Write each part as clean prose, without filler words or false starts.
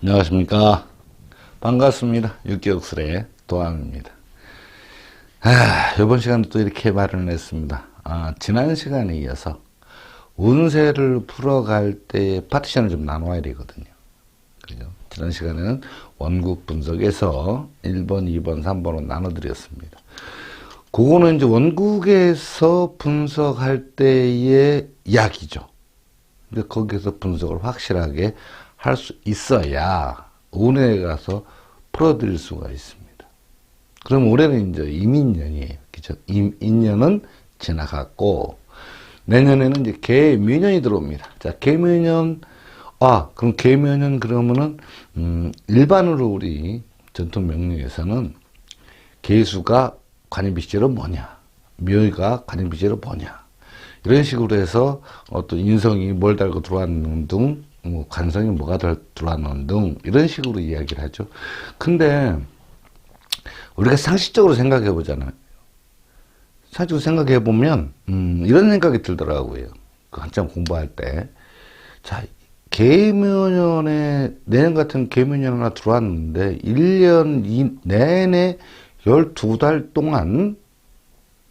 안녕하십니까. 반갑습니다. 육기옥술의 도함입니다. 이번 시간도 또 이렇게 마련했습니다. 지난 시간에 이어서 운세를 풀어갈 때 파티션을 좀 나눠야 되거든요. 그죠? 지난 시간에는 원국 분석에서 1번, 2번, 3번으로 나눠드렸습니다. 그거는 이제 원국에서 분석할 때의 이야기죠. 근데 거기서 분석을 확실하게 할 수 있어야 운에 가서 풀어드릴 수가 있습니다. 그럼 올해는 이제 임인년이에요. 그죠? 임인년은 지나갔고, 내년에는 이제 개묘년이 들어옵니다. 자, 개묘년, 그럼 개묘년 그러면은, 일반으로 우리 전통 명리에서는 개수가 관인비시제로 뭐냐, 묘가 관인비시제로 뭐냐, 이런 식으로 해서 어떤 인성이 뭘 달고 들어왔는 등, 관성이 뭐가 들어왔는 등, 이런 식으로 이야기를 하죠. 근데, 우리가 상식적으로 생각해 보잖아요. 상식적으로 생각해 보면, 이런 생각이 들더라고요. 그 한참 공부할 때. 자, 개묘년에, 내년 같은 개묘년 하나 들어왔는데, 1년 내내 12달 동안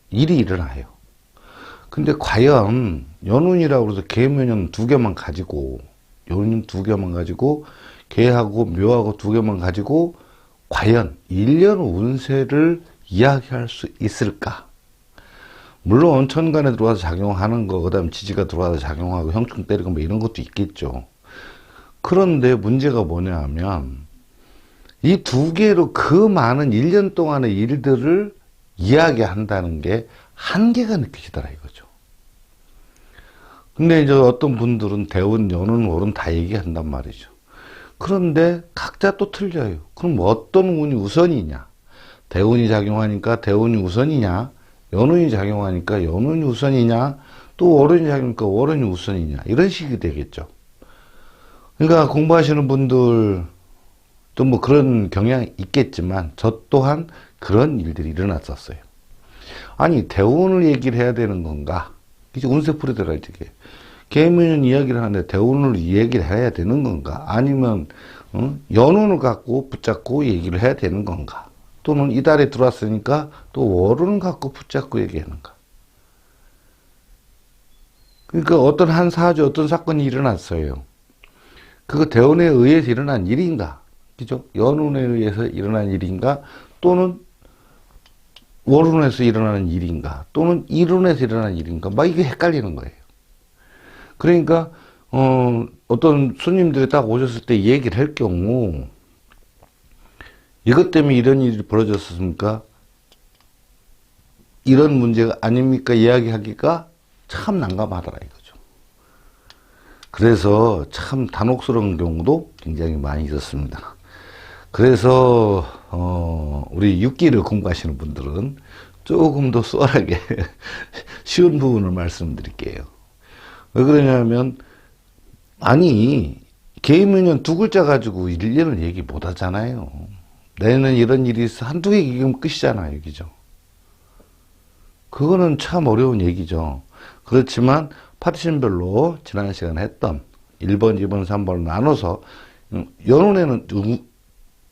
일이 일어나요. 근데 과연 연운이라고 해서 개묘년 2개만 가지고, 연운 2개만 가지고, 개하고 묘하고 2개만 가지고 과연 1년 운세를 이야기할 수 있을까? 물론 천간에 들어와서 작용하는 거, 그다음 지지가 들어와서 작용하고 형충 때리고 뭐 이런 것도 있겠죠. 그런데 문제가 뭐냐 하면 이 2개로 그 많은 1년 동안의 일들을 이야기한다는 게 한계가 느껴지더라 이거죠. 근데 이제 어떤 분들은 대운, 연운, 월운 다 얘기한단 말이죠. 그런데 각자 또 틀려요. 그럼 어떤 운이 우선이냐? 대운이 작용하니까 대운이 우선이냐? 연운이 작용하니까 연운이 우선이냐? 또 월운이 작용하니까 월운이 우선이냐? 이런 식이 되겠죠. 그러니까 공부하시는 분들 또 뭐 그런 경향이 있겠지만 저 또한 그런 일들이 일어났었어요. 아니 대운을 얘기를 해야 되는 건가? 이제 운세 풀이더라 이게. 개묘년 이야기를 하는데 대운을 얘기를 해야 되는 건가? 아니면 연운을 갖고 붙잡고 얘기를 해야 되는 건가? 또는 이달에 들어왔으니까 또 월운을 갖고 붙잡고 얘기하는가? 그러니까 어떤 한 사주 어떤 사건이 일어났어요. 그거 대운에 의해서 일어난 일인가? 그죠? 연운에 의해서 일어난 일인가? 또는 월운에서 일어나는 일인가? 또는 일운에서 일어나는 일인가? 막 이게 헷갈리는 거예요. 그러니까 어떤 손님들이 딱 오셨을 때 얘기를 할 경우 이것 때문에 이런 일이 벌어졌습니까? 이런 문제가 아닙니까? 이야기하기가 참 난감하더라 이거죠. 그래서 참 단혹스러운 경우도 굉장히 많이 있었습니다. 그래서 우리 육기를 공부하시는 분들은 조금 더 수월하게 쉬운 부분을 말씀드릴게요. 왜 그러냐면 아니 개묘년 2글자 가지고 1년을 얘기 못 하잖아요. 내년 이런 일이 있어 한두 개 얘기하면 끝이잖아요. 그죠? 그거는 참 어려운 얘기죠. 그렇지만 파티션별로 지난 시간에 했던 1번, 2번, 3번을 나눠서 연운에는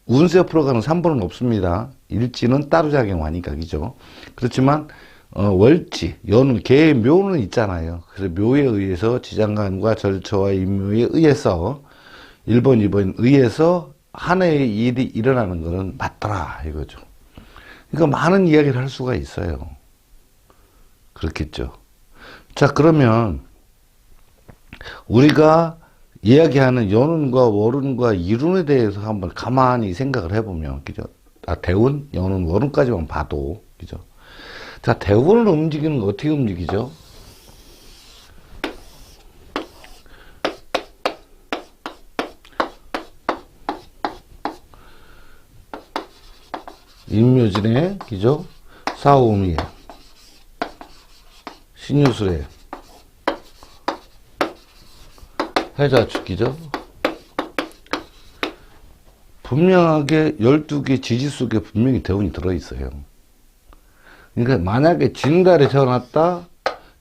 운세 풀어가는 3번은 없습니다. 일지는 따로 작용하니까 그죠? 그렇지만 월지, 연운, 개, 묘는 있잖아요. 그래서 묘에 의해서 지장간과 절처와 인묘에 의해서 1번, 2번 의해서 한 해의 일이 일어나는 것은 맞더라 이거죠. 그러니까 많은 이야기를 할 수가 있어요. 그렇겠죠. 자, 그러면 우리가 이야기하는 연운과 월운과 일운에 대해서 한번 가만히 생각을 해보면, 그죠? 대운, 연운, 월운까지만 봐도, 그죠? 자, 대운을 움직이는 거 어떻게 움직이죠? 인묘진에, 그죠? 사오미에, 신유술에, 해자축기죠? 분명하게 12개 지지 속에 분명히 대운이 들어있어요. 그러니까 만약에 진달에 태어났다,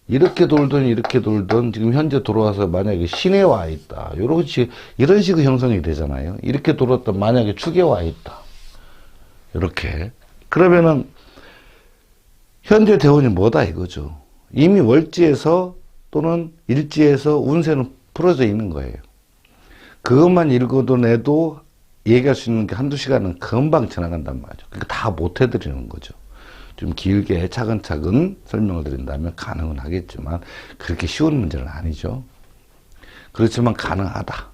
이렇게 돌던 이렇게 돌던 지금 현재 돌아와서 만약에 신에 와 있다. 이런 식의 형성이 되잖아요. 이렇게 돌았던 만약에 축에 와 있다. 이렇게. 그러면은 현재 대운이 뭐다 이거죠. 이미 월지에서 또는 일지에서 운세는 풀어져 있는 거예요. 그것만 읽어도 내도 얘기할 수 있는 게 한두 시간은 금방 지나간단 말이죠. 그러니까 다 못 해드리는 거죠. 좀 길게 차근차근 설명을 드린다면 가능은 하겠지만 그렇게 쉬운 문제는 아니죠. 그렇지만 가능하다.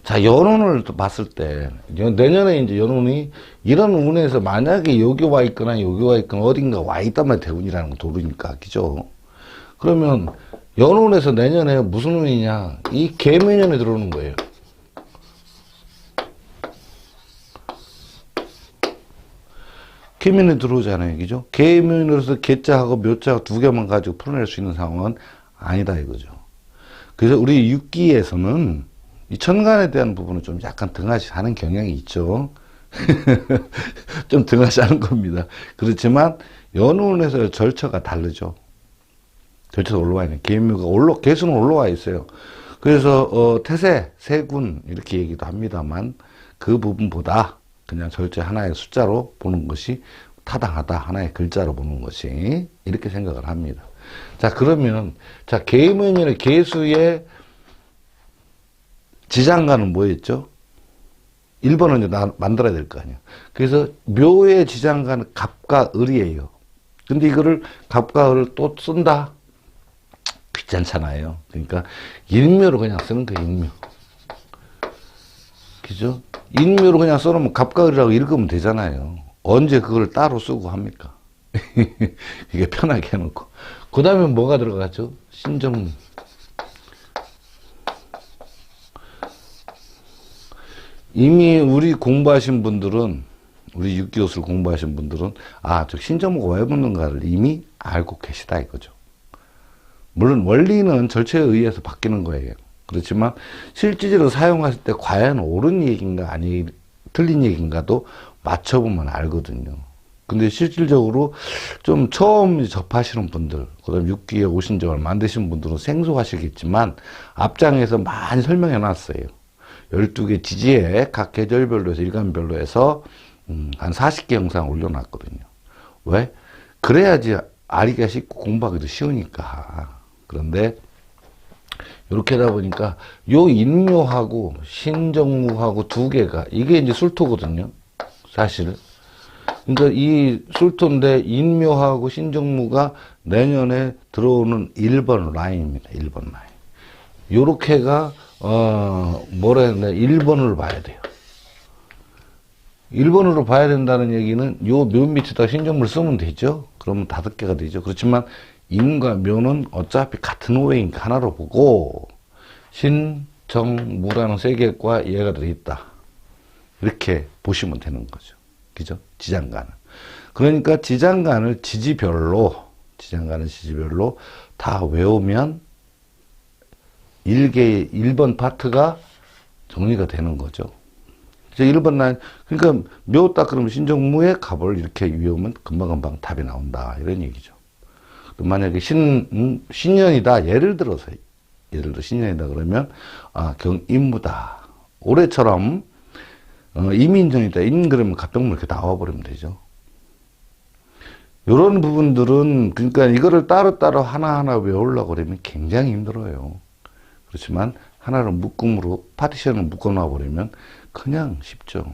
자, 연운을 봤을 때 내년에 이제 연운이 이런 운에서 만약에 여기 와 있거나 여기 와 있거나 어딘가 와 있단 말이야. 대운이라는 거 도르니까 그죠? 그러면 연운에서 내년에 무슨 운이냐? 이 개묘년에 들어오는 거예요. 개묘년에 들어오잖아요. 그죠? 개묘년으로서 개자하고 묘자 두 개만 가지고 풀어낼 수 있는 상황은 아니다 이거죠. 그래서 우리 육기에서는 이 천간에 대한 부분은 좀 약간 등하시하는 경향이 있죠. 좀 등하시하는 겁니다. 그렇지만 연운에서 절처가 다르죠. 절처가 올라와 있는 개묘가 개수는 올라와 있어요. 그래서 태세, 세군 이렇게 얘기도 합니다만 그 부분보다 그냥 절제 하나의 숫자로 보는 것이 타당하다. 하나의 글자로 보는 것이 이렇게 생각을 합니다. 자, 그러면 자, 개묘년의 개수의 지장간은 뭐였죠? 1번은 이제 만들어야 될 거 아니에요. 그래서 묘의 지장간은 갑과 을이에요. 근데 이거를 갑과 을을 또 쓴다? 귀찮잖아요. 그러니까 인묘로 그냥 쓰는 거예요. 인묘. 그죠? 인묘로 그냥 써놓으면 갑과 을이라고 읽으면 되잖아요. 언제 그걸 따로 쓰고 합니까? 이게 편하게 해놓고. 그 다음에 뭐가 들어가죠? 신정무. 이미 우리 공부하신 분들은, 우리 육기옷을 공부하신 분들은, 아, 저 신정무가 왜 붙는가를 이미 알고 계시다 이거죠. 물론 원리는 절차에 의해서 바뀌는 거예요. 그렇지만 실질적으로 사용했을 때 과연 옳은 얘기인가 아니 틀린 얘기인가도 맞춰보면 알거든요. 근데 실질적으로 좀 처음 접하시는 분들, 그다음 육기에 오신 지 얼마 안 되신 분들은 생소하시겠지만 앞장에서 많이 설명해 놨어요. 12개 지지에 각 계절별로 해서 일간별로 해서 한 40개 영상 올려놨거든요. 왜? 그래야지 알기가 쉽고 공부하기도 쉬우니까. 그런데 이렇게 하다 보니까 요 인묘하고 신정무하고 두 개가 이게 이제 술토거든요. 사실. 그러니까 이 술토인데 인묘하고 신정무가 내년에 들어오는 1번 라인입니다. 1번 라인. 요렇게가 뭐라 해야 되나 1번을 봐야 돼요. 1번으로 봐야 된다는 얘기는 요 묘 밑에다 신정무를 쓰면 되죠. 그러면 5개가 되죠. 그렇지만 인과 묘는 어차피 같은 오행이니까 하나로 보고 신정무라는 세 개과 얘가 들어있다. 이렇게 보시면 되는 거죠. 그죠? 지장간을. 그러니까 지장간을 지지별로 다 외우면 1번 파트가 정리가 되는 거죠. 이제 1번 라인, 그러니까 묘 딱 그러면 신정무의 갑을 이렇게 외우면 금방금방 답이 나온다. 이런 얘기죠. 만약에 신년이다. 예를 들어 신년이다 그러면, 아, 경인무다. 올해처럼, 이민전이다. 그러면 갑병무 이렇게 나와버리면 되죠. 요런 부분들은, 그러니까 이거를 따로따로 하나하나 외우려고 그러면 굉장히 힘들어요. 그렇지만, 하나를 묶음으로, 파티션을 묶어놔버리면 그냥 쉽죠.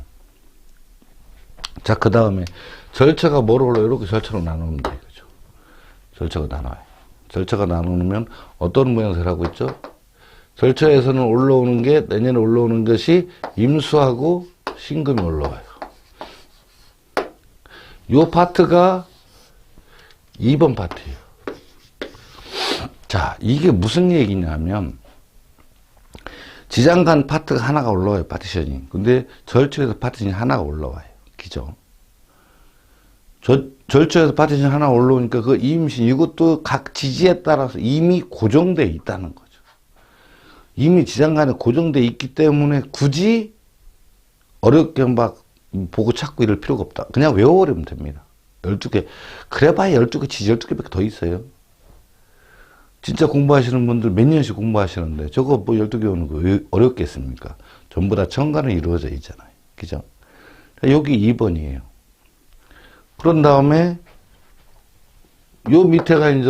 자, 그 다음에, 절차가 뭐로 올라요? 이렇게 절차로 나누면 돼요. 그죠? 절차가 나눠요. 절차가 나누면 어떤 모양새를 하고 있죠? 절차에서는 올라오는 게, 내년에 올라오는 것이 임수하고 신금이 올라와요. 요 파트가 2번 파트예요. 자, 이게 무슨 얘기냐면, 지장간 파트가 하나가 올라와요, 파티션이. 근데 절처에서 파티션이 하나가 올라와요. 그죠? 절처에서 파티션이 하나 올라오니까 그 임신, 이것도 각 지지에 따라서 이미 고정되어 있다는 거죠. 이미 지장간에 고정되어 있기 때문에 굳이 어렵게 막 보고 찾고 이럴 필요가 없다. 그냥 외워버리면 됩니다. 12개. 그래봐야 12개 지지 12개밖에 더 있어요. 진짜 공부하시는 분들 몇 년씩 공부하시는데 저거 뭐 12개 오는 거 어렵겠습니까? 전부 다 천간에 이루어져 있잖아요. 그죠? 여기 2번이에요. 그런 다음에 요 밑에가 이제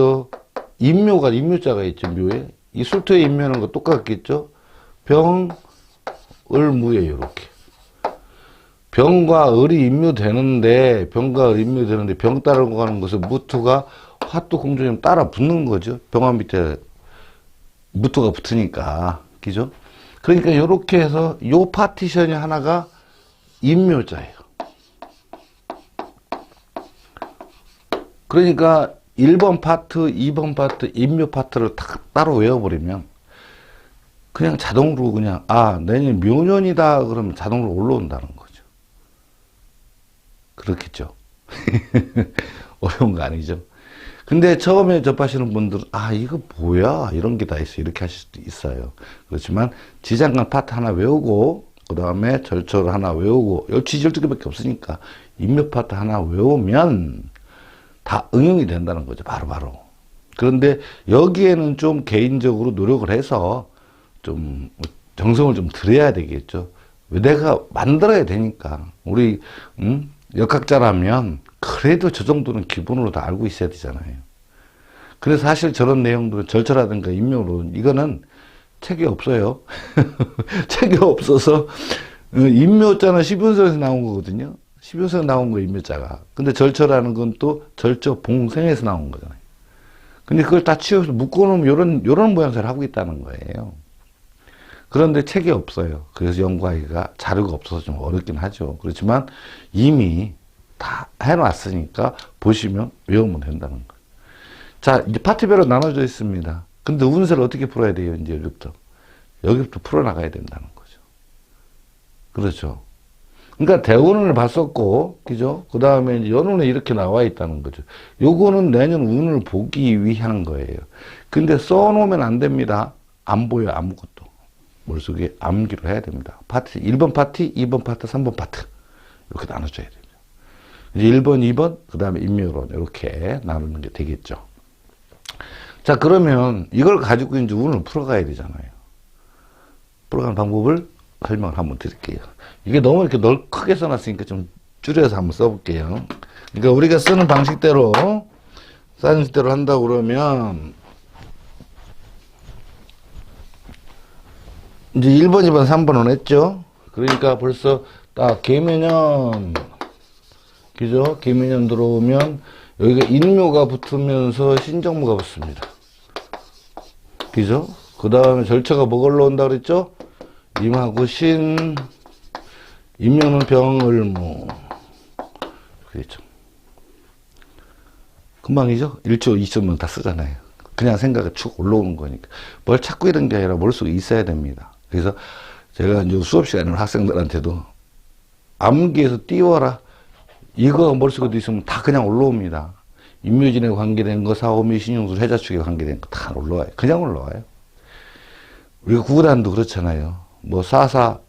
임묘자가 있죠. 묘에. 이 술토의 임묘는 거 똑같겠죠? 병, 을, 무예요. 이렇게. 병과 을이 임묘되는데 병 따르고 가는 것은 무토가 화토 공조점 따라 붙는 거죠. 병화 밑에 무토가 붙으니까. 그죠? 그러니까 이렇게 해서 요 파티션이 하나가 임묘자예요. 그러니까 1번 파트, 2번 파트, 임묘 파트를 딱 따로 외워버리면 그냥 자동으로 그냥 내년 묘년이다 그러면 자동으로 올라온다는 거죠. 그렇겠죠. 어려운 거 아니죠. 근데 처음에 접하시는 분들은 이거 뭐야 이런 게 다 있어 이렇게 하실 수도 있어요. 그렇지만 지장간 파트 하나 외우고 그 다음에 절초를 하나 외우고 12개밖에 없으니까 임묘 파트 하나 외우면 다 응용이 된다는 거죠. 바로바로. 그런데 여기에는 좀 개인적으로 노력을 해서 좀 정성을 좀 들여야 되겠죠. 내가 만들어야 되니까. 우리 역학자라면 그래도 저 정도는 기본으로 다 알고 있어야 되잖아요. 그래서 사실 저런 내용들은 절차라든가 임묘로 이거는 책이 없어요. 책이 없어서 임묘자는 10윤서에서 나온 거거든요. 10윤서에서 나온 거 임묘자가. 근데 절처라는 건 또 절처 봉생에서 나온 거잖아요. 근데 그걸 다 치워서 묶어놓으면 요런 모양새를 하고 있다는 거예요. 그런데 책이 없어요. 그래서 연구하기가 자료가 없어서 좀 어렵긴 하죠. 그렇지만 이미 다 해놨으니까 보시면 외우면 된다는 거예요. 자, 이제 파트별로 나눠져 있습니다. 근데 운세를 어떻게 풀어야 돼요? 이제 여기부터 풀어나가야 된다는 거죠. 그렇죠. 그러니까 대운을 봤었고, 그죠? 그 다음에 이제 연운에 이렇게 나와 있다는 거죠. 요거는 내년 운을 보기 위한 거예요. 근데 써놓으면 안 됩니다. 안 보여, 아무것도. 머릿속에 암기를 해야 됩니다. 파트, 1번 파트, 2번 파트, 3번 파트. 이렇게 나눠줘야 됩니다. 이제 1번, 2번, 그 다음에 임묘론. 이렇게 나누는 게 되겠죠. 자, 그러면 이걸 가지고 이제 운을 풀어가야 되잖아요. 풀어가는 방법을 설명을 한번 드릴게요. 이게 너무 이렇게 크게 써놨으니까 좀 줄여서 한번 써볼게요. 그러니까 우리가 쓰는 방식대로 한다고 그러면 이제 1번, 2번, 3번은 했죠. 그러니까 벌써 딱 계매년, 그죠? 계매년 들어오면 여기가 인묘가 붙으면서 신정무가 붙습니다. 그죠? 그 다음에 절차가 뭐 걸러온다 그랬죠? 임하고 신, 임묘는 병을무. 그렇죠. 금방이죠? 1초, 2초면 다 쓰잖아요. 그냥 생각이 축 올라오는 거니까. 뭘 찾고 이런 게 아니라 머릿속에 있어야 됩니다. 그래서 제가 이제 수업 시간에 학생들한테도 암기해서 띄워라. 이거 머릿속에 있으면 다 그냥 올라옵니다. 임묘진에 관계된 거, 사오미, 신용술, 해자축에 관계된 거 다 올라와요. 그냥 올라와요. 우리가 구구단도 그렇잖아요. 뭐 44,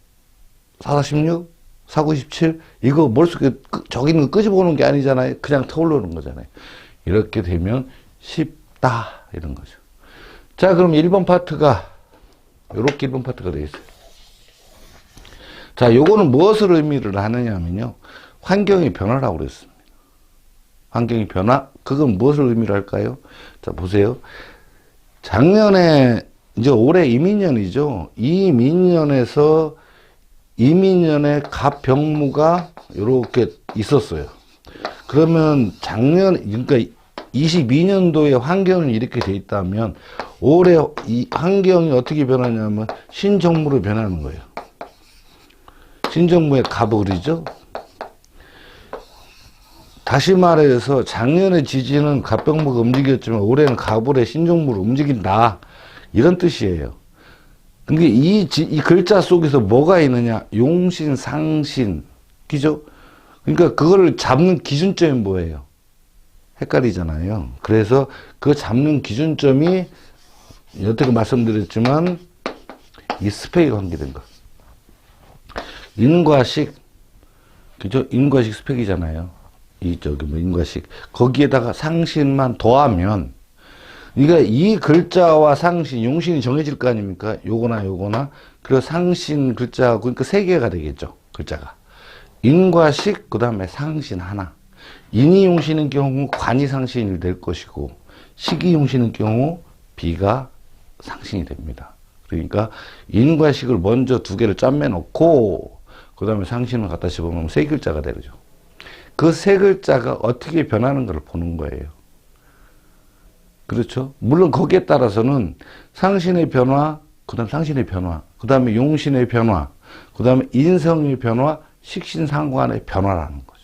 4416, 4917 이거 머릿속에 저기 있는 거 끄집어오는 게 아니잖아요. 그냥 터올라오는 거잖아요. 이렇게 되면 쉽다 이런 거죠. 자, 그럼 1번 파트가 이렇게 1번 파트가 되어 있어요. 자, 요거는 무엇을 의미를 하느냐면요. 환경의 변화라고 그랬습니다. 환경의 변화? 그건 무엇을 의미를 할까요? 자, 보세요. 작년에, 이제 올해 이민년이죠. 이 민년에서 이민년에 갑병무가 이렇게 있었어요. 그러면 그러니까 22년도에 환경이 이렇게 돼 있다면 올해 이 환경이 어떻게 변하냐면 신정무로 변하는 거예요. 신정무의 갑을이죠. 다시 말해서 작년에 지지는 갑병무가 움직였지만 올해는 갑을의 신정무로 움직인다. 이런 뜻이에요. 근데 이 글자 속에서 뭐가 있느냐? 용신, 상신. 그죠? 그러니까 그거를 잡는 기준점이 뭐예요? 헷갈리잖아요. 그래서 그 잡는 기준점이 여태껏 말씀드렸지만 이 스펙에 관계된 거. 인과식, 그죠? 인과식 스펙이잖아요. 인과식. 거기에다가 상신만 더하면 그러니까 이 글자와 상신, 용신이 정해질 거 아닙니까? 요거나 요거나. 그리고 상신 글자, 그러니까 세 개가 되겠죠. 글자가. 인과 식, 그 다음에 상신 하나. 인이 용신인 경우 관이 상신이 될 것이고, 식이 용신인 경우 비가 상신이 됩니다. 그러니까 인과 식을 먼저 두 개를 짬매 놓고, 그 다음에 상신을 갖다 집어넣으면 세 글자가 되죠. 그 세 글자가 어떻게 변하는 걸 보는 거예요. 그렇죠? 물론 거기에 따라서는 상신의 변화, 그 다음 상신의 변화, 그 다음에 용신의 변화, 그 다음에 인성의 변화, 식신상관의 변화라는 거죠.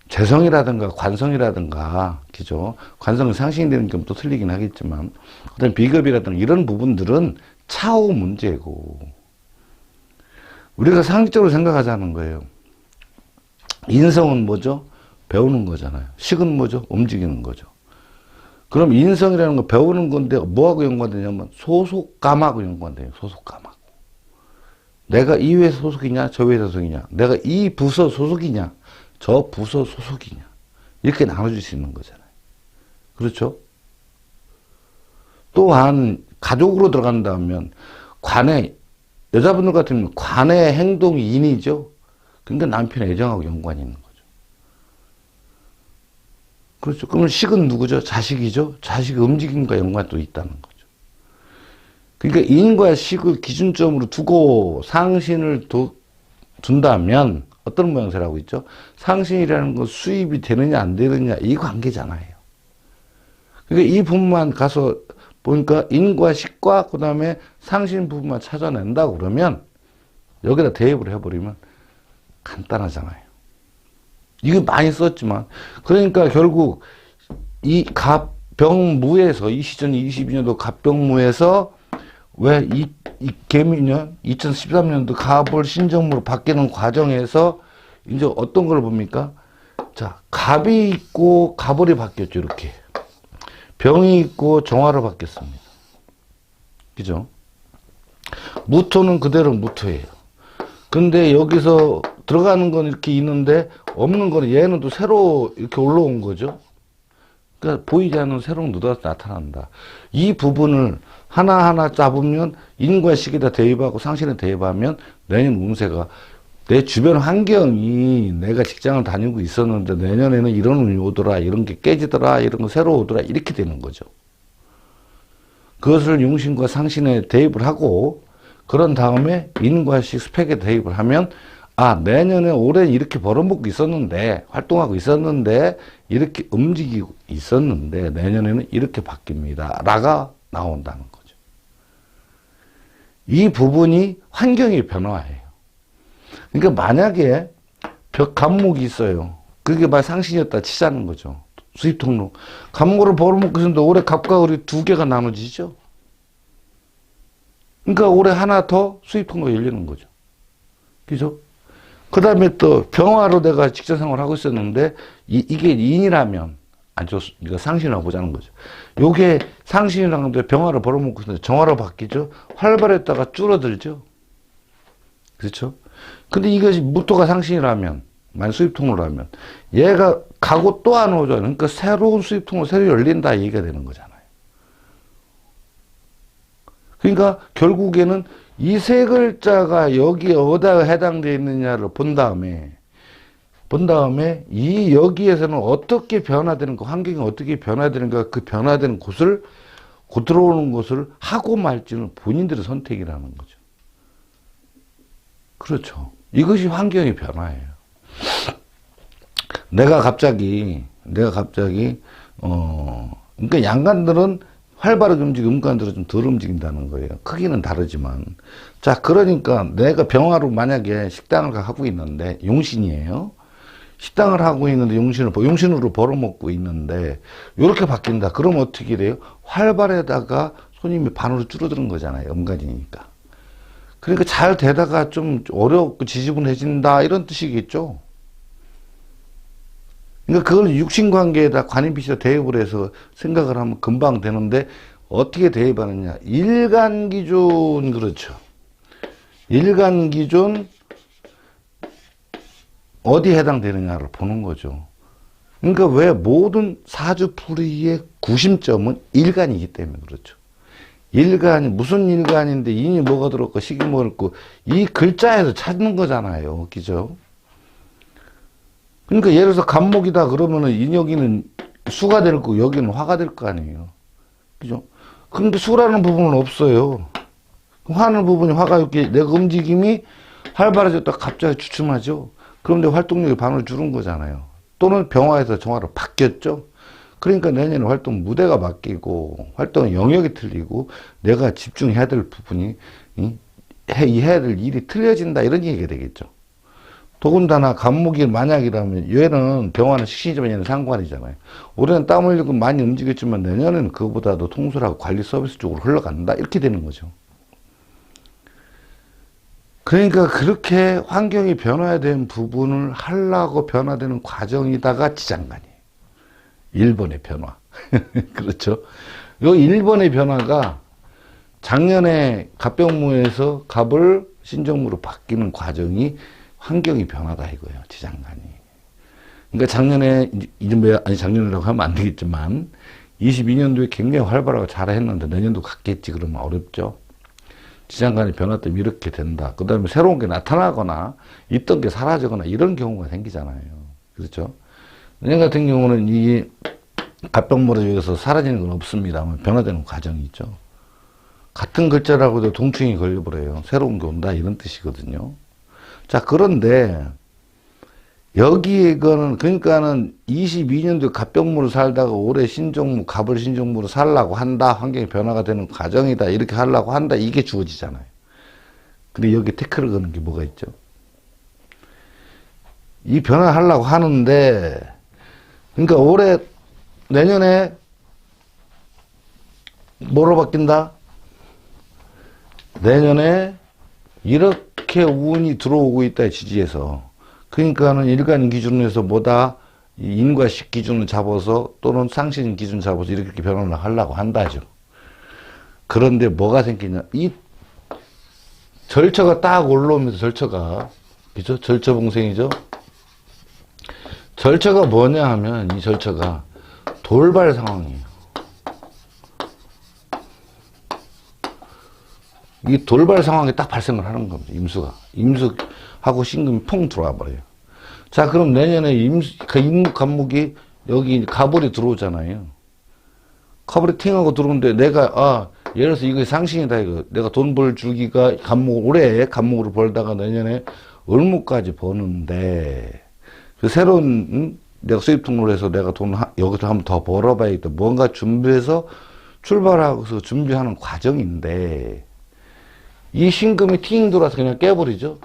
재성이라든가 관성이라든가, 그죠? 관성은 상신이 되는 경우도 틀리긴 하겠지만, 그 다음에 비겁이라든가 이런 부분들은 차후 문제고, 우리가 상식적으로 생각하자는 거예요. 인성은 뭐죠? 배우는 거잖아요. 식은 뭐죠? 움직이는 거죠. 그럼 인성이라는 거 배우는 건데 뭐하고 연관되냐면 소속감하고 연관돼요. 소속감하고. 내가 이 회사 소속이냐 저 회사 소속이냐, 내가 이 부서 소속이냐 저 부서 소속이냐, 이렇게 나눠줄 수 있는 거잖아요. 그렇죠? 또한 가족으로 들어간다면 관의, 여자분들 같으면 관의 행동이 인이죠. 그러니까 남편의 애정하고 연관이 있는 거죠. 그렇죠. 그러면 식은 누구죠? 자식이죠. 자식의 움직임과 연관도 있다는 거죠. 그러니까 인과 식을 기준점으로 두고 상신을 둔다면 어떤 모양새를 하고 있죠? 상신이라는 건 수입이 되느냐 안 되느냐 이 관계잖아요. 그러니까 이 부분만 가서 보니까 인과 식과 그 다음에 상신 부분만 찾아낸다 그러면 여기다 대입을 해버리면 간단하잖아요. 이거 많이 썼지만, 그러니까 결국 이 갑병무에서 이 시즌 22년도 갑병무에서 왜 이 개미년 2013년도 갑을 신정무로 바뀌는 과정에서 이제 어떤 걸 봅니까? 자, 갑이 있고 갑월이 바뀌었죠. 이렇게 병이 있고 정화로 바뀌었습니다. 그죠? 무토는 그대로 무토예요. 근데 여기서 들어가는 건 이렇게 있는데 없는 거는 얘는 또 새로 이렇게 올라온 거죠. 그러니까 보이지 않는 새로운 누더가 나타난다. 이 부분을 하나하나 잡으면 인과 식에다 대입하고 상신에 대입하면 내년 운세가, 내 주변 환경이 내가 직장을 다니고 있었는데 내년에는 이런 운이 오더라, 이런 게 깨지더라, 이런 거 새로 오더라, 이렇게 되는 거죠. 그것을 용신과 상신에 대입을 하고 그런 다음에 인과 식 스펙에 대입을 하면, 아, 내년에 올해 이렇게 벌어먹고 있었는데, 활동하고 있었는데, 이렇게 움직이고 있었는데, 내년에는 이렇게 바뀝니다. 라가 나온다는 거죠. 이 부분이 환경의 변화예요. 그러니까 만약에 갑목이 있어요. 그게 막 상신이었다 치자는 거죠. 수입 통로. 갑목을 벌어먹고 있었는데, 올해 갑과 을이 두 개가 나눠지죠. 그러니까 올해 하나 더 수입 통로가 열리는 거죠. 그죠? 그 다음에 또 병화로 내가 직장 생활을 하고 있었는데 이게 인이라면 안 좋습니다. 이거 상신이라고 보자는 거죠. 요게 상신이라는 게 병화로 벌어먹고 있는데 정화로 바뀌죠. 활발했다가 줄어들죠. 그렇죠? 근데 이것이 무토가 상신이라면, 만약 수입 통로라면 얘가 가고 또 안 오죠. 그러니까 새로운 수입 통로 새로 열린다 얘기가 되는 거잖아요. 그러니까 결국에는 이 세 글자가 여기에 어디에 해당되어 있느냐를 본 다음에 이 여기에서는 어떻게 변화되는가, 환경이 어떻게 변화되는가, 그 변화되는 곳을, 곧 들어오는 것을 하고 말지는 본인들의 선택이라는 거죠. 그렇죠. 이것이 환경의 변화예요. 내가 갑자기 그러니까 양간들은 활발하게 움직이고 음간들은 좀 덜 움직인다는 거예요. 크기는 다르지만. 자, 그러니까 내가 병화로 만약에 식당을 하고 있는데, 용신이에요. 식당을 하고 있는데 용신으로 벌어먹고 있는데 이렇게 바뀐다. 그럼 어떻게 돼요? 활발에다가 손님이 반으로 줄어드는 거잖아요. 음간이니까. 그러니까 잘 되다가 좀 어렵고 지지분해진다 이런 뜻이겠죠. 그러니까 그걸 육신관계에다 관인빛에다 대입을 해서 생각을 하면 금방 되는데 어떻게 대입하느냐. 일간기존, 그렇죠. 일간기존 어디에 해당되느냐를 보는 거죠. 그러니까 왜 모든 사주풀이의 구심점은 일간이기 때문에 그렇죠. 일간이 무슨 일간인데 인이 뭐가 들었고 식이 뭐가 들었고 이 글자에서 찾는 거잖아요. 그죠? 그러니까 예를 들어서 간목이다 그러면은 인여기는 수가 될 거고 여기는 화가 될 거 아니에요. 그죠? 근데 수라는 부분은 없어요. 화는 부분이 화가 이렇게 내가 움직임이 활발해졌다 갑자기 주춤하죠. 그런데 활동력이 반을 줄은 거잖아요. 또는 병화에서 정화로 바뀌었죠. 그러니까 내년에 활동 무대가 바뀌고 활동 영역이 틀리고 내가 집중해야 될 부분이 해야 될 일이 틀려진다 이런 얘기가 되겠죠. 더군다나 간목이 만약이라면 얘는 병화는 식신이지만 얘는 상관이잖아요. 올해는 땀 흘리고 많이 움직였지만 내년에는 그거보다도 통솔하고 관리 서비스 쪽으로 흘러간다 이렇게 되는 거죠. 그러니까 그렇게 환경이 변화된 부분을 하려고 변화되는 과정이다가 지장간이에요. 1번의 변화. 그렇죠. 요 1번의 변화가 작년에 갑병무에서 갑을 신정무로 바뀌는 과정이 환경이 변하다 이거예요. 지장간이. 그러니까 작년에, 아니 작년이라고 하면 안 되겠지만 22년도에 굉장히 활발하고 잘했는데 내년도 갔겠지 그러면 어렵죠. 지장간의 변화 때문에 이렇게 된다. 그 다음에 새로운 게 나타나거나 있던 게 사라지거나 이런 경우가 생기잖아요. 그렇죠? 내년 같은 경우는 이 갑병물에 의해서 사라지는 건 없습니다만 변화되는 과정이 있죠. 같은 글자라고도 동충이 걸려버려요. 새로운 게 온다 이런 뜻이거든요. 자, 그런데 여기 이거는 그러니까는 22년도에 갑병무로 살다가 올해 신종무, 갑을 신종무로 살라고 한다. 환경이 변화가 되는 과정이다. 이렇게 하려고 한다. 이게 주어지잖아요. 근데 여기 태클을 거는 게 뭐가 있죠? 이 변화하려고 하는데 그러니까 올해 내년에 뭐로 바뀐다? 내년에 이렇게 운이 들어오고 있다. 지지에서. 그러니까는 일간 기준에서 뭐다 인과식 기준을 잡아서 또는 상신 기준 잡아서 이렇게 변화를 하려고 한다죠. 그런데 뭐가 생기냐? 이 절처가 딱 올라오면서 절처가 그죠? 절처봉생이죠. 절처가 뭐냐 하면 이 절처가 돌발 상황이에요. 이 돌발 상황이 딱 발생을 하는 겁니다. 임수하고 신금이 퐁 들어와 버려요. 자, 그럼 내년에 인목 간목이 여기 가불이 들어오잖아요. 가불이 팅하고 들어오는데 내가, 예를 들어서 이거 상신이다, 이거. 내가 돈 벌 줄기가 올해 간목으로 벌다가 내년에 을목까지 버는데, 그 새로운, 내가 수입 등록을 해서 내가 돈 여기서 한번 더 벌어봐야겠다. 뭔가 준비해서 출발하고서 준비하는 과정인데, 이 신금이 팅 돌아서 그냥 깨버리죠.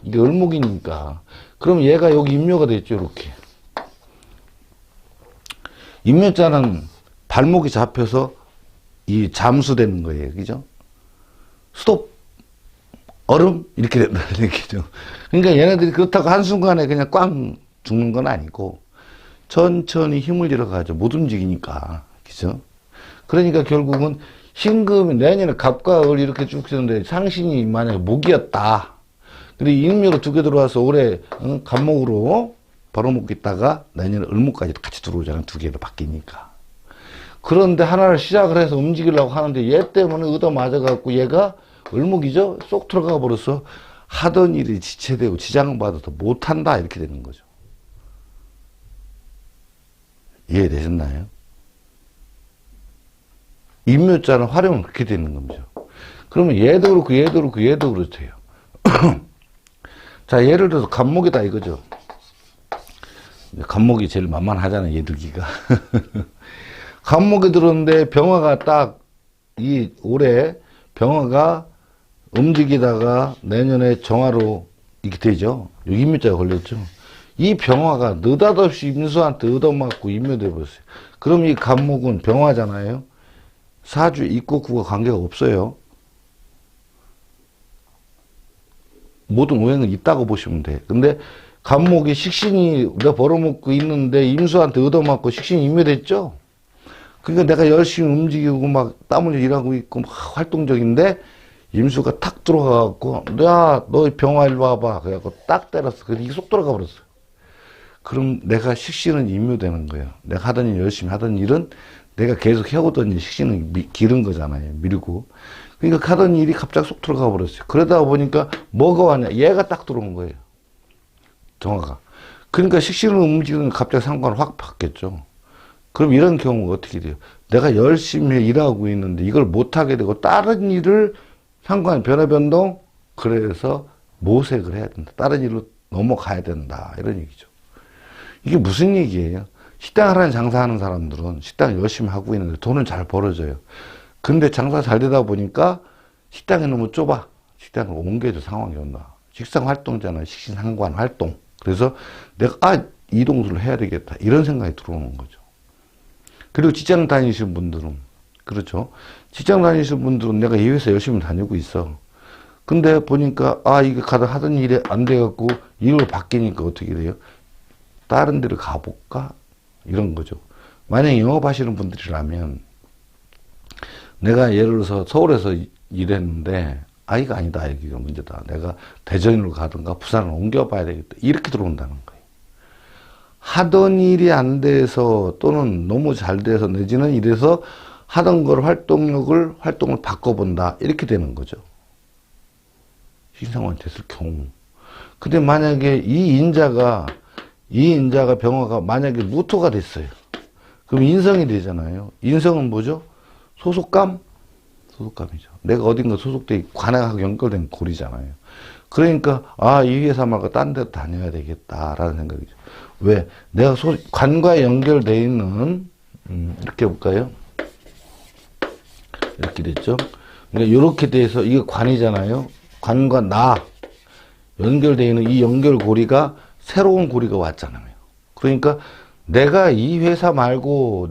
이게 을목이니까. 그럼 얘가 여기 임묘가 됐죠, 이렇게. 임묘자는 발목이 잡혀서 이 잠수되는 거예요, 그죠? 스톱, 얼음 이렇게 된다는 얘기죠. 그러니까 얘네들이 그렇다고 한순간에 그냥 꽝 죽는 건 아니고 천천히 힘을 잃어가죠. 못 움직이니까, 그죠? 그러니까 결국은 신금이 내년에 갑과 을 이렇게 쭉 쓰는데 상신이 만약에 목이었다. 근데 임묘로 두 개 들어와서 올해 갑목으로 벌어먹고 있다가 내년에 을목까지 같이 들어오잖아요. 두 개로 바뀌니까. 그런데 하나를 시작을 해서 움직이려고 하는데 얘 때문에 얻어맞아갖고 얘가 을목이죠? 쏙 들어가 버려서 하던 일이 지체되고 지장받아서 못한다. 이렇게 되는 거죠. 이해되셨나요? 임묘자는 활용은 그렇게 되는 겁니다. 그러면 얘도 그렇고 얘도 그렇고 얘도 그렇대요. 자, 예를 들어서 간목이다 이거죠. 간목이 제일 만만하잖아요, 얘들기가. 간목이 들었는데 병화가 딱 이 올해 병화가 움직이다가 내년에 정화로 이렇게 되죠. 여기 임묘자가 걸렸죠. 이 병화가 느닷없이 임수한테 얻어맞고 임묘돼 버렸어요. 그럼 이 간목은 병화잖아요. 사주 입국구가 관계가 없어요. 모든 오행은 있다고 보시면 돼. 근데 간목이 식신이 내가 벌어먹고 있는데 임수한테 얻어맞고 식신이 임묘됐죠. 그러니까 내가 열심히 움직이고 막 땀 흘려 일하고 있고 막 활동적인데 임수가 탁 들어가갖고 야, 너 병화 일로 와봐. 그래갖고 딱 때렸어. 그래서 이게 쏙 들어가 버렸어. 그럼 내가 식신은 임묘되는 거예요. 내가 하던 일, 열심히 하던 일은 내가 계속 해오던 일, 식신은 기른 거잖아요. 미루고. 그러니까 하던 일이 갑자기 쏙 들어가 버렸어요. 그러다 보니까 뭐가 왔냐? 얘가 딱 들어온 거예요. 정화가. 그러니까 식신을 움직이는 갑자기 상관을 확 바뀌었죠. 그럼 이런 경우가 어떻게 돼요? 내가 열심히 일하고 있는데 이걸 못하게 되고 다른 일을 상관 변화 변동 그래서 모색을 해야 된다. 다른 일로 넘어가야 된다. 이런 얘기죠. 이게 무슨 얘기예요? 식당 하나는 장사하는 사람들은 식당 열심히 하고 있는데 돈은 잘 벌어져요. 근데 장사 잘 되다 보니까 식당이 너무 좁아. 식당을 옮겨야 될 상황이 온다. 식상 활동잖아요. 식신 상관 활동. 그래서 내가 이동수를 해야 되겠다. 이런 생각이 들어오는 거죠. 그리고 직장 다니시는 분들은 그렇죠. 직장 다니시는 분들은 내가 이 회사 열심히 다니고 있어. 근데 보니까 이게 하던 일이 안 돼갖고 일로 바뀌니까 어떻게 돼요? 다른 데를 가볼까? 이런 거죠. 만약에 영업하시는 분들이라면 내가 예를 들어서 서울에서 일했는데 이거 아니다. 여기가 문제다. 내가 대전으로 가든가 부산을 옮겨봐야 되겠다. 이렇게 들어온다는 거예요. 하던 일이 안 돼서 또는 너무 잘 돼서 내지는 이래서 하던 걸 활동을 바꿔본다. 이렇게 되는 거죠. 신상환이 됐을 경우. 근데 만약에 이 인자가 병화가 만약에 무토가 됐어요. 그럼 인성이 되잖아요. 인성은 뭐죠? 소속감이죠. 내가 어딘가 소속돼 관하고 연결된 골이잖아요. 그러니까 이 회사 말고 딴 데 다녀야 되겠다라는 생각이죠. 왜? 내가 관과에 연결돼 있는 이렇게 볼까요? 이렇게 됐죠. 그러니까 이렇게 돼서 이게 관이잖아요. 관과 나 연결돼 있는 이 연결고리가 새로운 고리가 왔잖아요. 그러니까 내가 이 회사 말고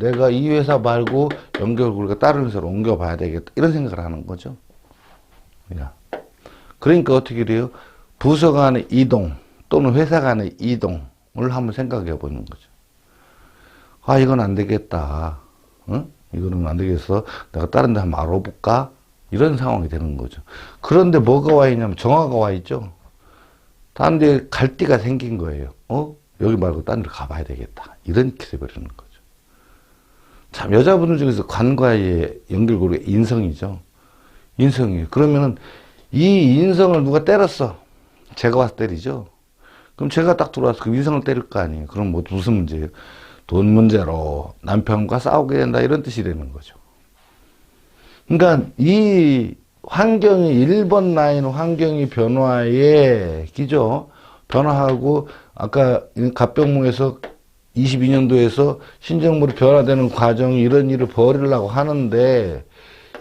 연결고리가 다른 회사로 옮겨봐야 되겠다. 이런 생각을 하는 거죠. 그러니까 어떻게 돼요? 부서 간의 이동 또는 회사 간의 이동을 한번 생각해 보는 거죠. 이건 안 되겠다. 이거는 안 되겠어. 내가 다른 데 한번 알아볼까? 이런 상황이 되는 거죠. 그런데 뭐가 와 있냐면 정화가 와 있죠. 다른 데 갈 데가 생긴 거예요. 여기 말고 딴 데로 가봐야 되겠다. 이렇게 돼버리는 거죠. 참, 여자분들 중에서 관과의 연결고리가 인성이죠. 인성이에요. 그러면은 이 인성을 누가 때렸어. 제가 와서 때리죠. 그럼 제가 딱 들어와서 그 인성을 때릴 거 아니에요. 그럼 무슨 문제예요? 돈 문제로 남편과 싸우게 된다. 이런 뜻이 되는 거죠. 그러니까 이 환경이 1번 라인 환경이 변화하고 아까 갑병무에서 22년도에서 신정물이 변화되는 과정 이런 일을 벌이려고 하는데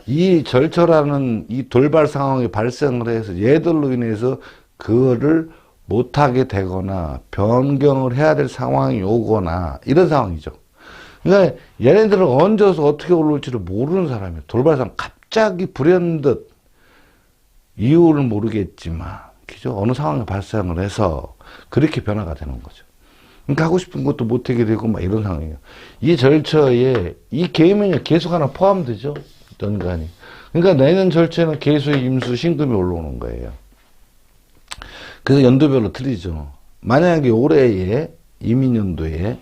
이 절처라는 이 돌발 상황이 발생을 해서 얘들로 인해서 그거를 못하게 되거나 변경을 해야 될 상황이 오거나 이런 상황이죠. 그러니까 얘네들은 얹어서 어떻게 올라올지를 모르는 사람이에요. 돌발상 갑자기 불현듯 이유를 모르겠지만 그죠? 어느 상황이 발생을 해서 그렇게 변화가 되는 거죠. 그러니까 하고 싶은 것도 못하게 되고 막 이런 상황이에요. 이 절처에 이 계면이 계속 하나 포함되죠. 연간이. 그러니까 내년 절처에는 계수, 임수, 신금이 올라오는 거예요. 그래서 연도별로 틀리죠. 만약에 올해에 이민년도에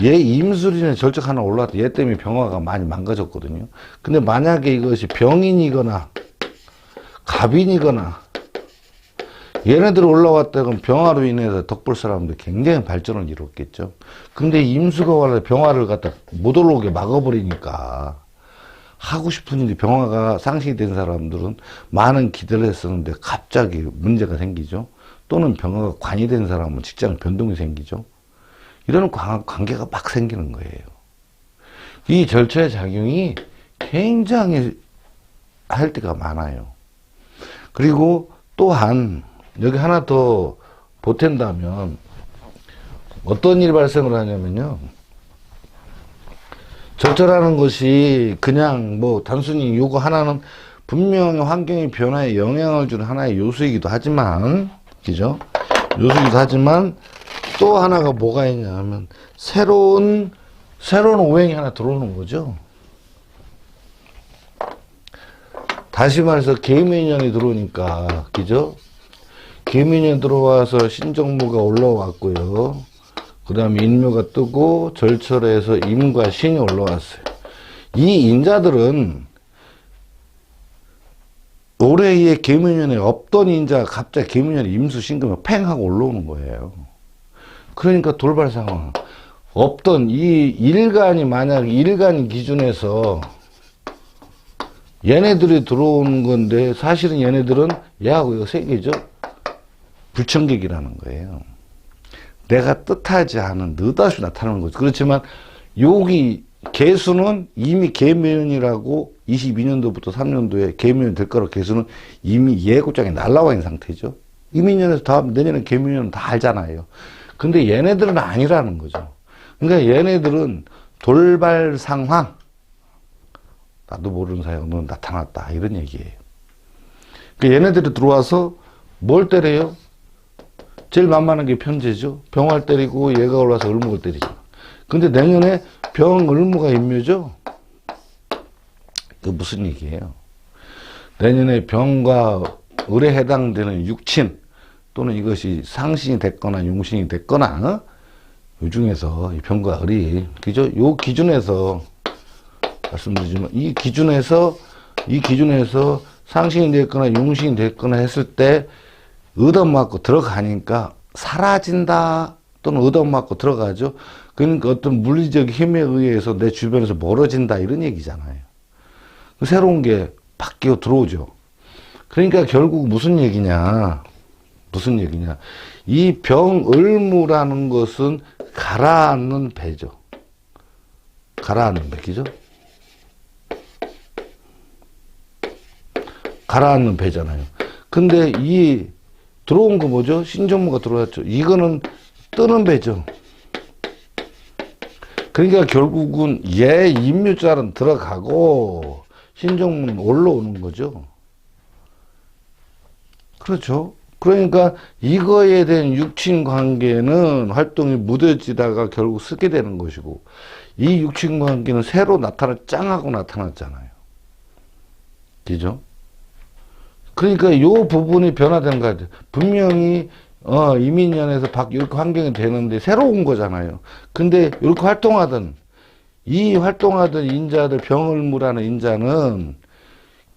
얘 임술이나 절적 하나 올라왔다. 얘 때문에 병화가 많이 망가졌거든요. 근데 만약에 이것이 병인이거나 갑인이거나 얘네들 올라왔다 그럼 병화로 인해서 덕볼 사람들 굉장히 발전을 이뤘겠죠. 근데 임수가 와서 병화를 갖다 못 올라오게 막아버리니까 하고 싶은 일이 병화가 상실이 된 사람들은 많은 기대를 했었는데 갑자기 문제가 생기죠. 또는 병화가 관이 된 사람은 직장 변동이 생기죠. 이런 관계가 막 생기는 거예요. 이 절차의 작용이 굉장히 할 때가 많아요. 그리고 또한 여기 하나 더 보탠다면 어떤 일이 발생을 하냐면요. 절차라는 것이 그냥 단순히 요거 하나는 분명히 환경의 변화에 영향을 주는 하나의 요소이기도 하지만, 그죠? 요소이기도 하지만 또 하나가 뭐가 있냐면 새로운 오행이 하나 들어오는 거죠. 다시 말해서 계묘인연이 들어오니까, 그죠? 개민이 들어와서 신정무가 올라왔고요. 그 다음에 인묘가 뜨고 절철에서 임과 신이 올라왔어요. 이 인자들은 올해에 개민년에 없던 인자가 갑자기 개민년에 임수 신금이 팽 하고 올라오는 거예요. 그러니까 돌발 상황. 없던 이 일간이 만약 일간 기준에서 얘네들이 들어오는 건데 사실은 얘네들은 야하고 이거 세 개죠. 불청객이라는 거예요. 내가 뜻하지 않은 느닷이 나타나는 거죠. 그렇지만 여기 개수는 이미 개묘년이라고 22년도부터 3년도에 개묘년 될 거라고 개수는 이미 예고장에 날라와 있는 상태죠. 이민년에서 다음 내년에 개묘년은 다 알잖아요. 근데 얘네들은 아니라는 거죠. 그러니까 얘네들은 돌발 상황, 나도 모르는 사이에 오늘 나타났다 이런 얘기예요. 그러니까 얘네들이 들어와서 뭘 때려요? 제일 만만한 게 편제죠. 병화를 때리고 얘가 올라와서 을목을 때리죠. 근데 내년에 병, 을무가 임묘죠? 그 무슨 얘기예요? 내년에 병과 을에 해당되는 육친 또는 이것이 상신이 됐거나 용신이 됐거나 이 중에서 이 병과 을이 그죠? 요 기준에서 말씀드리지만 이 기준에서 상신이 됐거나 용신이 됐거나 했을 때 얻어맞고 들어가니까 사라진다 또는 얻어맞고 들어가죠. 그러니까 어떤 물리적 힘에 의해서 내 주변에서 멀어진다 이런 얘기잖아요. 새로운 게 바뀌어 들어오죠. 그러니까 결국 무슨 얘기냐. 이 병을무라는 것은 가라앉는 배죠. 가라앉는 배기죠. 가라앉는 배잖아요. 근데 이 들어온 거 뭐죠? 신정무가 들어왔죠. 이거는 뜨는 배죠. 그러니까 결국은 얘 임묘자는 들어가고 신정무는 올라오는 거죠. 그렇죠. 그러니까 이거에 대한 육친 관계는 활동이 무뎌지다가 결국 쓰게 되는 것이고 이 육친 관계는 새로 짱하고 나타났잖아요. 그죠? 그러니까 이 부분이 변화된 거죠. 분명히 이민년에서 이렇게 환경이 되는데 새로운 거잖아요. 근데 이렇게 활동하던 인자들 병을무라는 인자는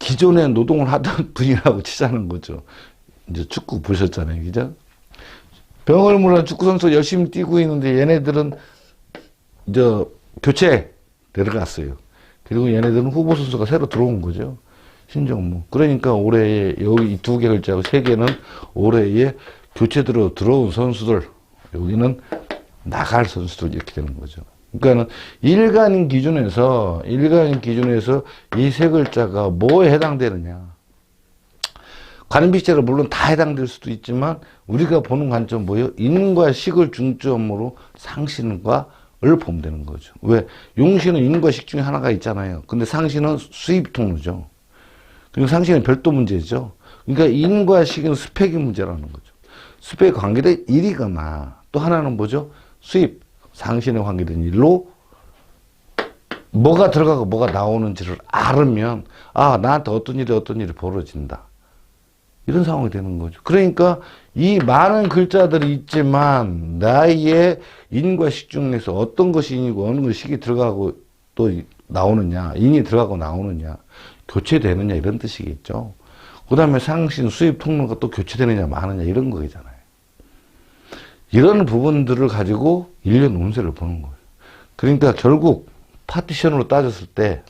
기존에 노동을 하던 분이라고 치자는 거죠. 이제 축구 보셨잖아요. 그죠? 병을무라는 축구 선수 열심히 뛰고 있는데 얘네들은 이제 교체 들어갔어요. 그리고 얘네들은 후보 선수가 새로 들어온 거죠. 신정무. 그러니까 올해에 여기 두 개 글자고 세 개는 올해에 교체로 들어온 선수들, 여기는 나갈 선수들 이렇게 되는 거죠. 그러니까는 일간인 기준에서 이 세 글자가 뭐에 해당되느냐. 관음비자로 물론 다 해당될 수도 있지만 우리가 보는 관점 뭐예요? 인과 식을 중점으로 상신과 을 보면 되는 거죠. 왜? 용신은 인과 식 중에 하나가 있잖아요. 근데 상신은 수입 통로죠. 그리고 상신은 별도 문제죠. 그러니까 인과 식은 스펙의 문제라는 거죠. 스펙에 관계된 일이거나 또 하나는 뭐죠? 수입, 상신에 관계된 일로 뭐가 들어가고 뭐가 나오는지를 알으면 나한테 어떤 일이 벌어진다. 이런 상황이 되는 거죠. 그러니까 이 많은 글자들이 있지만 나의 인과 식 중에서 어떤 것이 인이고 어느 것이 식이 들어가고 또 나오느냐, 인이 들어가고 나오느냐, 교체되느냐 이런 뜻이겠죠. 그 다음에 상신, 수입 통로가 또 교체되느냐 마느냐 이런 거잖아요. 이런 부분들을 가지고 1년 운세를 보는 거예요. 그러니까 결국 파티션으로 따졌을 때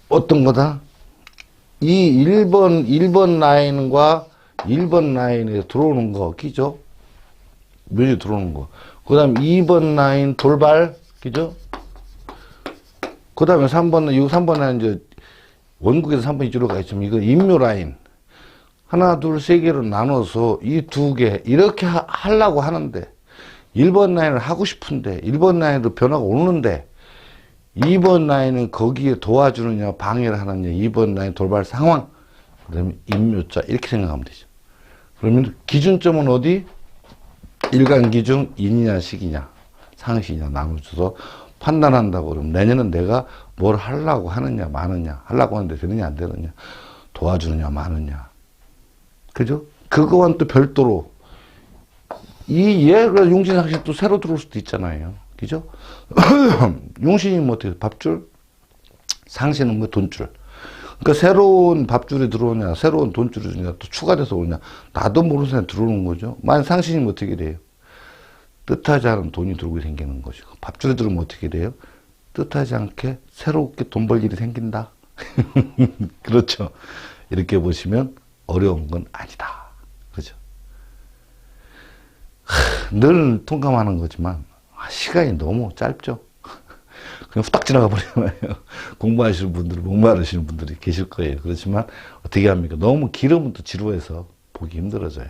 어떤 거다? 이 1번 라인과 1번 라인에 들어오는 거, 끼죠? 묘지 들어오는 거. 그 다음 2번 라인 돌발, 끼죠? 그 다음에 3번 라인, 이제, 원국에서 3번이 줄어가 있지만, 이거 임묘 라인. 하나, 둘, 세 개로 나눠서 이 두 개, 이렇게 하려고 하는데, 1번 라인을 하고 싶은데, 1번 라인으로 변화가 오는데, 2번 라인은 거기에 도와주느냐, 방해를 하느냐, 2번 라인 돌발 상황, 그 다음에 임묘자, 이렇게 생각하면 되죠. 그러면 기준점은 어디? 일간 기준, 인이냐, 식이냐, 상식이냐 나눠줘서 판단한다고 그러면 내년은 내가 뭘 하려고 하느냐, 마느냐, 하려고 하는데 되느냐, 안 되느냐. 도와주느냐 마느냐. 그죠? 그거와는 또 별도로 이 얘가 용신 상신 또 새로 들어올 수도 있잖아요. 그죠? 용신이 뭐 어떻게 밥줄, 상신은 뭐 돈줄. 그러니까 새로운 밥줄이 들어오냐, 새로운 돈줄이 들어오냐, 또 추가돼서 오냐, 나도 모르는 사람이 들어오는 거죠. 만약 상신이 뭐 어떻게 돼요? 뜻하지 않은 돈이 들어오게 생기는 거죠. 밥줄에 들어오면 어떻게 돼요? 뜻하지 않게 새롭게 돈 벌 일이 생긴다. 그렇죠. 이렇게 보시면 어려운 건 아니다. 그죠? 늘 통감하는 거지만 시간이 너무 짧죠. 그냥 후딱 지나가 버리잖아요. 공부하시는 분들, 목마르시는 분들이 계실 거예요. 그렇지만 어떻게 합니까? 너무 길으면 또 지루해서 보기 힘들어져요.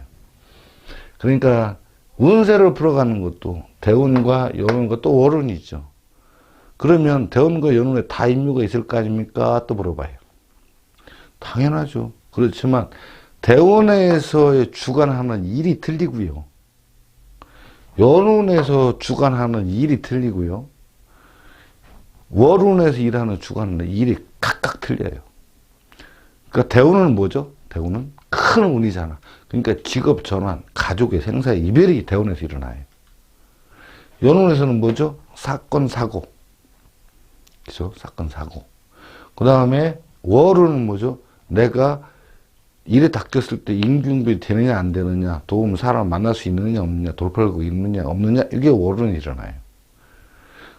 그러니까 운세를 풀어가는 것도 대운과 연운과 또 월운이 있죠. 그러면 대운과 연운에 다 임묘가 있을 거 아닙니까? 또 물어봐요. 당연하죠. 그렇지만 대운에서의 주관하는 일이 틀리고요. 연운에서 주관하는 일이 틀리고요. 월운에서 일하는 주관하는 일이 각각 틀려요. 그러니까 대운은 뭐죠? 대운은 큰 운이잖아. 그러니까 직업 전환, 가족의 생사의 이별이 대운에서 일어나요. 연운에서는 뭐죠? 사건, 사고. 그죠? 사건, 사고. 그 다음에 월운은 뭐죠? 내가 일에 닥쳤을 때 임균비 되느냐 안 되느냐, 도움 사람 만날 수 있느냐 없느냐, 돌파하고 있느냐 없느냐, 이게 월운이 일어나요.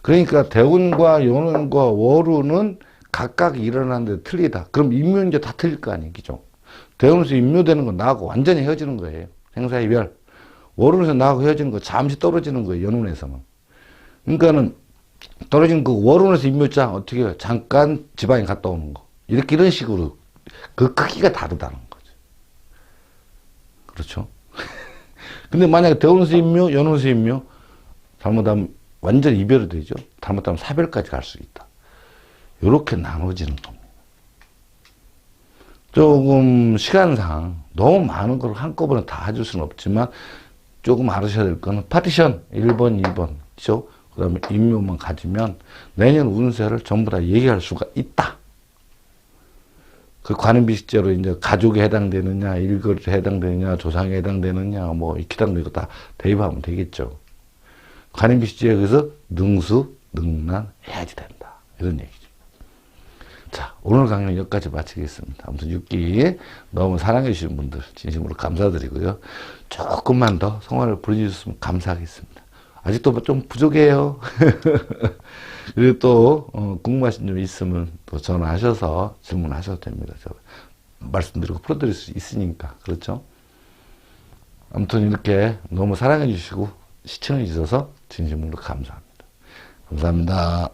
그러니까 대운과 연운과 월운은 각각 일어나는데 틀리다. 그럼 임묘인제 다 틀릴 거 아니에요. 그죠? 대운에서 임묘되는 건 나하고 완전히 헤어지는 거예요. 생사이별. 월운에서 나하고 헤어지는 거 잠시 떨어지는 거예요. 연운에서는. 그러니까는 떨어진 그 월운에서 임묘자 어떻게 해요? 잠깐 지방에 갔다 오는 거. 이런 식으로 그 크기가 다르다는 거죠. 그렇죠? 근데 만약에 대운에서 임묘, 연운에서 임묘, 잘못하면 완전 이별이 되죠. 잘못하면 사별까지 갈 수 있다. 이렇게 나눠지는 겁니다. 조금 시간상 너무 많은 걸 한꺼번에 다 해줄 수는 없지만 조금 알으셔야 될 거는 파티션 1번, 2번, 그죠? 그 다음에 임묘만 가지면 내년 운세를 전부 다 얘기할 수가 있다. 그 관음비식제로 이제 가족에 해당되느냐, 일거리에 해당되느냐, 조상에 해당되느냐, 뭐, 기당도 이거 다 대입하면 되겠죠. 관음비식제에 의해서 능수, 능란 해야지 된다. 이런 얘기죠. 자, 오늘 강의는 여기까지 마치겠습니다. 아무튼 6기 너무 사랑해주시는 분들 진심으로 감사드리고요. 조금만 더 성화를 부려주셨으면 감사하겠습니다. 아직도 좀 부족해요. 그리고 또 궁금하신 점 있으면 또 전화하셔서 질문하셔도 됩니다. 제가 말씀드리고 풀어드릴 수 있으니까. 그렇죠? 아무튼 이렇게 너무 사랑해 주시고 시청해 주셔서 진심으로 감사합니다. 감사합니다.